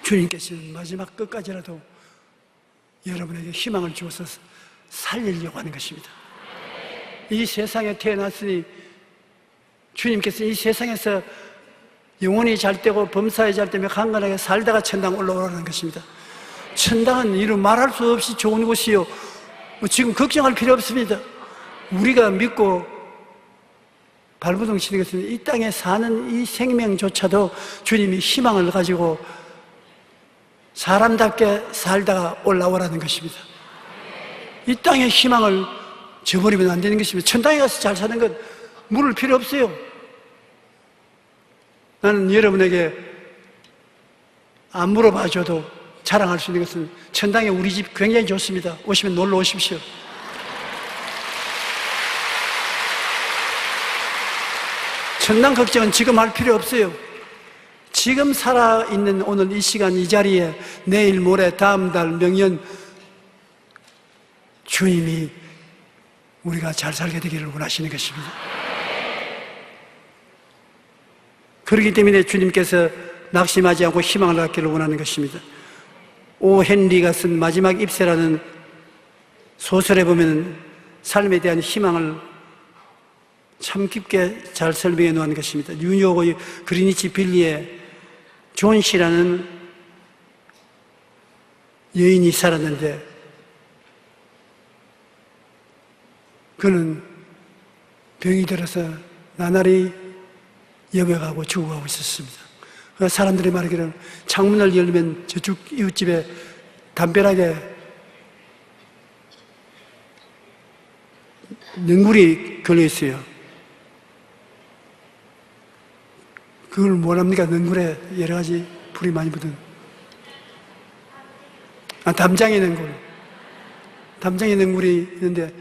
B: 주님께서는 마지막 끝까지라도 여러분에게 희망을 주어서 살리려고 하는 것입니다. 이 세상에 태어났으니 주님께서 이 세상에서 영원히 잘 되고 범사에 잘 되며 강건하게 살다가 천당 올라오라는 것입니다. 천당은 이루 말할 수 없이 좋은 곳이요. 지금 걱정할 필요 없습니다. 우리가 믿고 발버둥 치는 것은 이 땅에 사는 이 생명조차도 주님이 희망을 가지고 사람답게 살다가 올라오라는 것입니다. 이 땅의 희망을 저버리면 안 되는 것입니다. 천당에 가서 잘 사는 건 물을 필요 없어요. 나는 여러분에게 안 물어봐줘도 자랑할 수 있는 것은 천당에 우리 집 굉장히 좋습니다. 오시면 놀러 오십시오. 천당 걱정은 지금 할 필요 없어요. 지금 살아있는 오늘 이 시간 이 자리에 내일 모레 다음 달 명년 주님이 우리가 잘 살게 되기를 원하시는 것입니다. 그렇기 때문에 주님께서 낙심하지 않고 희망을 갖기를 원하는 것입니다. 오 헨리가 쓴 마지막 입새라는 소설에 보면 삶에 대한 희망을 참 깊게 잘 설명해 놓은 것입니다. 뉴욕의 그리니치 빌리에 존 씨라는 여인이 살았는데 그는 병이 들어서 나날이 여백하고 죽어가고 있었습니다. 사람들이 말하기를 창문을 열면 저쪽 이웃집에 담벼락에 능굴이 걸려 있어요. 그걸 뭐랍니까? 능굴에 여러 가지 불이 많이 붙은 담장의 능굴. 담장의 능굴이 있는데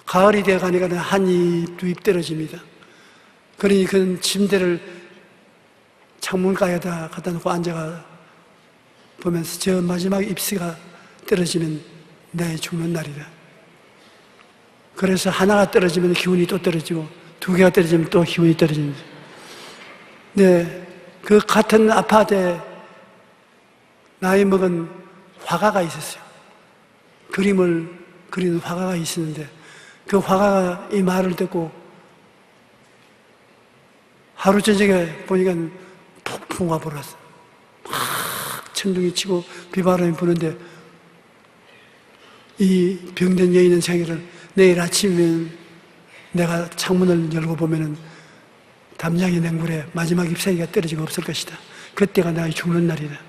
B: 가을이 되어 가니까 한 입, 두 입 떨어집니다. 그러니 그는 침대를 창문가에다 갖다 놓고 앉아가 보면서 저 마지막 잎새가 떨어지면 내 죽는 날이다. 그래서 하나가 떨어지면 기운이 또 떨어지고 두 개가 떨어지면 또 기운이 떨어집니다. 네, 그 같은 아파트에 나이 먹은 화가가 있었어요. 그림을 그리는 화가가 있었는데 그 화가가 이 말을 듣고 하루 저녁에 보니까 폭풍우가 불었어. 막 천둥이 치고 비바람이 부는데 이 병든 여인은 자기를 내일 아침이면 내가 창문을 열고 보면은 담장의 냉물에 마지막 잎사귀가 떨어지고 없을 것이다. 그때가 나의 죽는 날이다.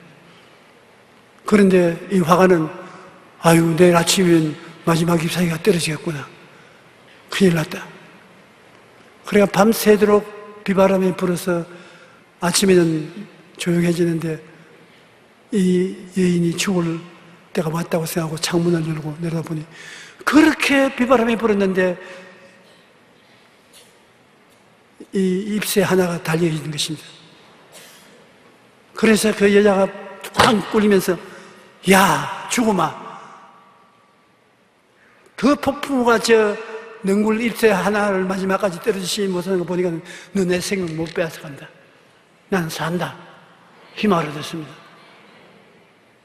B: 그런데 이 화가는 아유 내일 아침이면 마지막 잎사귀가 떨어지겠구나. 큰일 났다. 그래가 밤새도록 비바람이 불어서 아침에는 조용해지는데 이 여인이 죽을 때가 왔다고 생각하고 창문을 열고 내려다보니 그렇게 비바람이 불었는데 이 잎새 하나가 달려있는 것입니다. 그래서 그 여자가 꽉 꿀리면서 야 죽음아 그 폭풍우가 저 능굴 잎새 하나를 마지막까지 떨어지지 못하는 거 보니까 너 내 생명 못 빼앗아 간다. 나는 산다. 희망을 얻었습니다.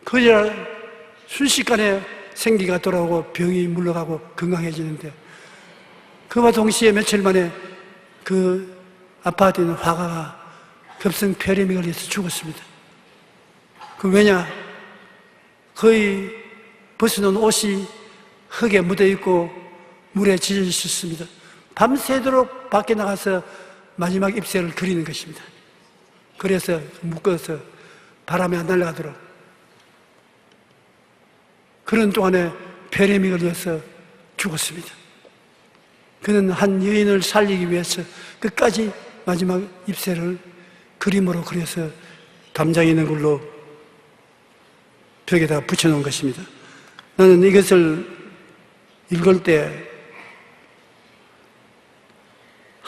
B: 그 여자 순식간에 생기가 돌아오고 병이 물러가고 건강해지는데 그와 동시에 며칠 만에 그 아파트에 있는 화가가 급성 폐렴에 걸려서 죽었습니다. 그 왜냐? 거의 벗어놓은 옷이 흙에 묻어있고 물에 젖어 있었습니다. 밤새도록 밖에 나가서 마지막 잎새를 그리는 것입니다. 그래서 묶어서 바람에 안 날아가도록 그런 동안에 폐렴이 걸려서 죽었습니다. 그는 한 여인을 살리기 위해서 끝까지 마지막 잎새를 그림으로 그려서 담장에 있는 걸로 벽에다 붙여놓은 것입니다. 나는 이것을 읽을 때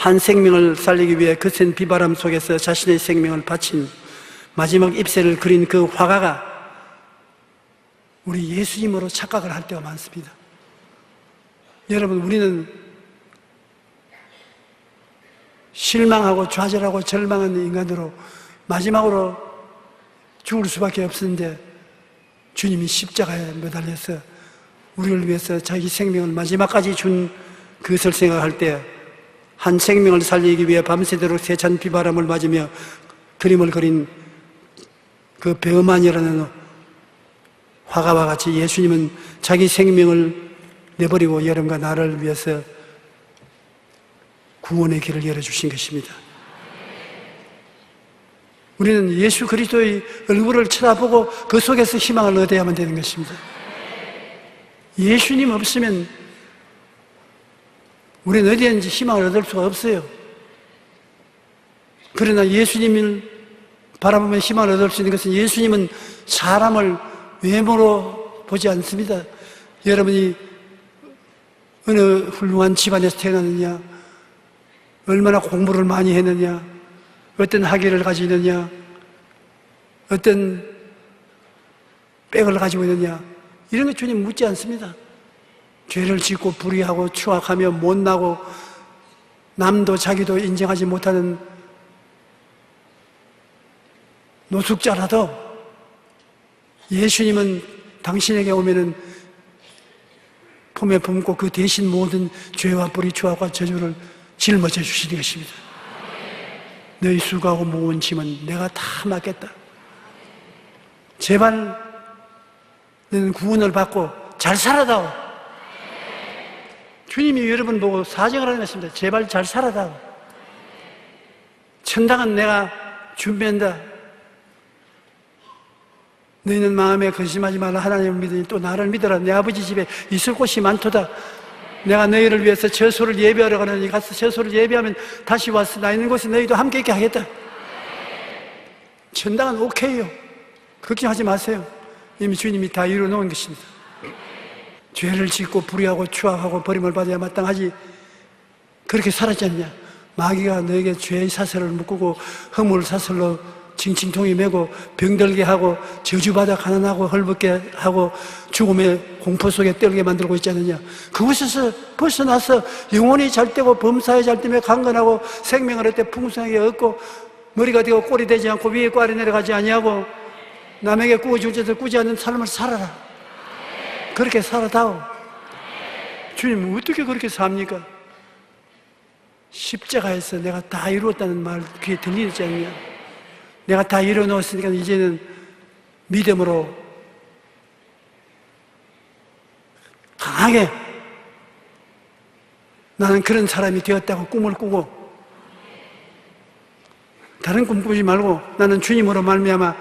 B: 한 생명을 살리기 위해 거센 비바람 속에서 자신의 생명을 바친 마지막 잎새를 그린 그 화가가 우리 예수님으로 착각을 할 때가 많습니다. 여러분, 우리는 실망하고 좌절하고 절망하는 인간으로 마지막으로 죽을 수밖에 없었는데 주님이 십자가에 매달려서 우리를 위해서 자기 생명을 마지막까지 준 그것을 생각할 때 한 생명을 살리기 위해 밤새도록 세찬 비바람을 맞으며 그림을 그린 그 베어만이라는 화가와 같이 예수님은 자기 생명을 내버리고 여러분과 나를 위해서 구원의 길을 열어주신 것입니다. 우리는 예수 그리스도의 얼굴을 쳐다보고 그 속에서 희망을 얻어야만 되는 것입니다. 예수님 없으면 우리는 어디든지 희망을 얻을 수가 없어요. 그러나 예수님을 바라보면 희망을 얻을 수 있는 것은, 예수님은 사람을 외모로 보지 않습니다. 여러분이 어느 훌륭한 집안에서 태어났느냐, 얼마나 공부를 많이 했느냐, 어떤 학위를 가지느냐, 어떤 백을 가지고 있느냐, 이런 거 주님 묻지 않습니다. 죄를 짓고 불의하고 추악하며 못나고 남도 자기도 인정하지 못하는 노숙자라도 예수님은 당신에게 오면은 품에 품고 그 대신 모든 죄와 불의, 추악과 저주를 짊어져 주시는 것입니다. 너희 수고하고 무거운 짐은 내가 다 맡겠다. 제발 너는 구원을 받고 잘 살아다오. 주님이 여러분 보고 사정을 하는 것입니다. 제발 잘 살아다오. 천당은 내가 준비한다. 너희는 마음에 근심하지 말라. 하나님을 믿으니 또 나를 믿어라. 내 아버지 집에 있을 곳이 많도다. 내가 너희를 위해서 처소를 예비하러 가느니 가서 처소를 예비하면 다시 와서 나 있는 곳에 너희도 함께 있게 하겠다. 천당은 오케이요. 걱정하지 마세요. 이미 주님이 다 이루어 놓은 것입니다. 죄를 짓고 불의하고 추악하고 버림을 받아야 마땅하지, 그렇게 살았지 않냐. 마귀가 너에게 죄의 사슬을 묶고 허물 사슬로 징징통이 메고 병들게 하고 저주받아 가난하고 헐벗게 하고 죽음의 공포 속에 떨게 만들고 있지 않느냐. 그곳에서 벗어나서 영혼이 잘 되고 범사에 잘 되며 강건하고 생명을 얻되 풍성하게 얻고 머리가 되고 꼴이 되지 않고 위에 꽈리 내려가지 아니하고 남에게 꾸어줄 짓을 꾸지 않는 삶을 살아라. 그렇게 살아다오. 주님 어떻게 그렇게 삽니까? 십자가에서 내가 다 이루었다는 말 귀에 들리지 않냐. 내가 다 이뤄놓았으니까 이제는 믿음으로 강하게 나는 그런 사람이 되었다고 꿈을 꾸고, 다른 꿈 꾸지 말고 나는 주님으로 말미암아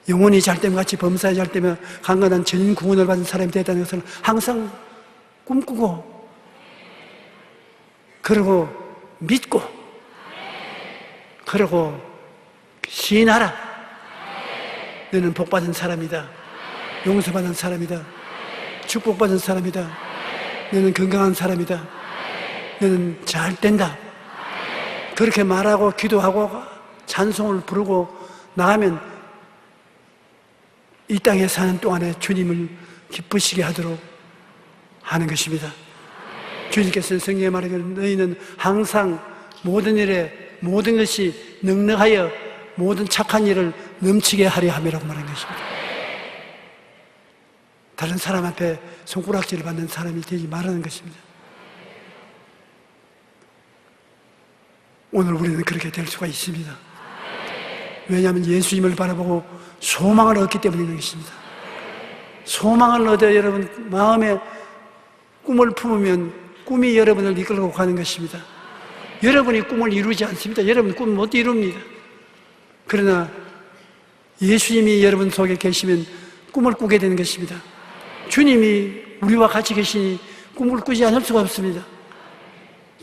B: 영혼이 잘되면 같이 범사에 잘되며 강건한 전 구원을 받은 사람이 되었다는 것을 항상 꿈꾸고, 그리고 믿고, 그리고 시인하라. 너는 복받은 사람이다. 용서받은 사람이다. 축복받은 사람이다. 너는 건강한 사람이다. 너는 잘 된다. 그렇게 말하고 기도하고 찬송을 부르고 나가면 이 땅에 사는 동안에 주님을 기쁘시게 하도록 하는 것입니다. 주님께서는 성경에 말하기를 너희는 항상 모든 일에 모든 것이 넉넉하여 모든 착한 일을 넘치게 하려 함이라고 말한 것입니다. 다른 사람 앞에 손가락질을 받는 사람이 되지 말라는 것입니다. 오늘 우리는 그렇게 될 수가 있습니다. 왜냐하면 예수님을 바라보고 소망을 얻기 때문인 것입니다. 소망을 얻어 여러분 마음에 꿈을 품으면 꿈이 여러분을 이끌고 가는 것입니다. 여러분이 꿈을 이루지 않습니다. 여러분 꿈 못 이룹니다. 그러나 예수님이 여러분 속에 계시면 꿈을 꾸게 되는 것입니다. 주님이 우리와 같이 계시니 꿈을 꾸지 않을 수가 없습니다.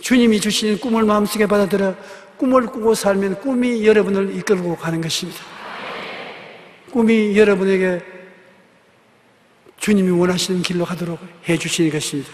B: 주님이 주시는 꿈을 마음속에 받아들여 꿈을 꾸고 살면 꿈이 여러분을 이끌고 가는 것입니다. 꿈이 여러분에게 주님이 원하시는 길로 가도록 해 주시는 것입니다.